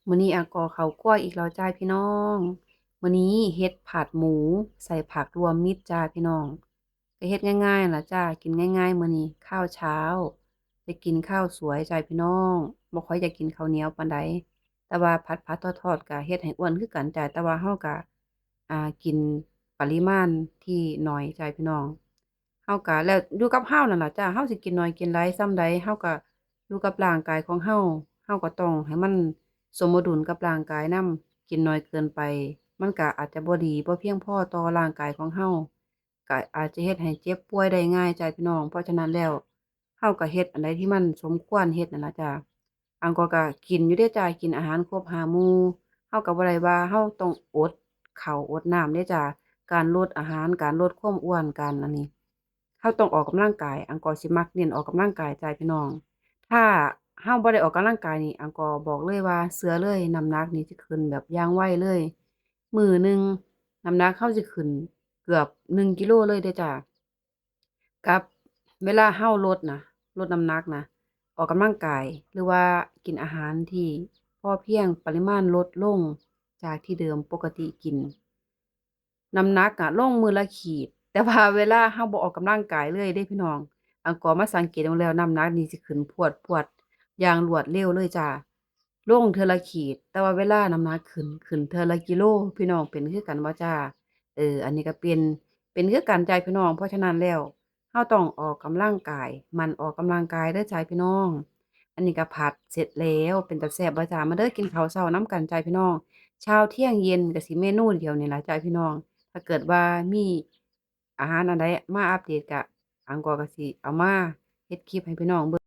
มื้อนี้ก่อข้าวคั่วอีกแล้วจ้าพี่น้องมื้อนี้เฮ็ดผัดหมูใส่ผักรวมมิตรจ้าพี่น้องก็เฮ็ดง่ายๆล่ะจ้ากินง่ายๆมื้อนี้ข้าวเช้าไปกินข้าวสวยจ้าพี่น้องบ่ค่อยอยากกินข้าวเหนียวปานใดแต่ว่าผัดๆทอดๆก็เฮ็ดให้อ้วนคือกันจ้าแต่ว่าเราก็กินปริมาณที่น้อยจ้าพี่น้องเราก็แล้วอยู่กับเรานั่นล่ะจ้าเราสิกินน้อยกินหลายส่ำใดเราก็อยู่กับร่างกายของเราก็ต้องให้มัน สมดุลกับร่างกายนำกินน้อยเกินไปมันก็อาจจะบ่ดีบ่เพียงพอต่อร่างกายของเราก็อาจจะเฮ็ดให้เจ็บป่วยได้ง่ายจ้ะพี่น้องเพราะฉะนั้นแล้วเราก็เฮ็ดอันใดที่มันสมควรเฮ็ดนั่นล่ะจ้ะก็กินอยู่เดะจ้ะกินอาหารครบห้าหมู่เราก็บ่ได้ว่าเราต้องอดข้าวอดน้ำเดะจ้ะการลดอาหารการลดความอ้วนการอันนี้เราต้องออกกำลังกายก็สิมักเน้นออกกำลังกายจ้ะพี่น้อง ถ้าเราบ่ได้ออกกำลังกายนี่ก็บอกเลยว่าเชื่อเลยน้ำหนักนี่สิขึ้นแบบอย่างไวเลยมื้อหนึ่งน้ำหนักเราสิขึ้นเกือบ1 กิโลเลยเดะจ้ะกับเวลาเราลดน้ำหนักนะออกกำลังกายหรือว่ากินอาหารที่พอเพียงปริมาณลดลงจากที่เดิมปกติกิน น้ำหนักลงมื้อละขีดแต่ว่าเวลาเราบ่ออกกำลังกายเลยเด้พี่น้องก็มาสังเกตเบิ่งแล้วน้ำหนักนี่สิขึ้นพรวดๆอย่างรวดเร็วเลยจ้ะลงเทื่อละขีดแต่ว่าเวลาน้ำหนักขึ้นเทื่อละกิโลพี่น้องเป็นคือกันบ่จ้ะอันนี้ก็เป็นคือกันจ้ะพี่น้องเพราะฉะนั้นแล้วเราต้องออกกำลังกายหมั่นออกกำลังกายเด้อจ้ะพี่น้องอันนี้ก็ผัดเสร็จแล้วเป็นตาแซ่บบ่จ้ะมาเด้อกินข้าวเช้านำกันจ้ะพี่น้องเช้าเที่ยงเย็นก็สิเมนูเดียวนี่ล่ะจ้ะพี่น้อง ถ้าเกิดว่ามีอาหารอันใดมาอัปเดตก็ก็สิเอามาเฮ็ดคลิปให้พี่น้องเบิ่ง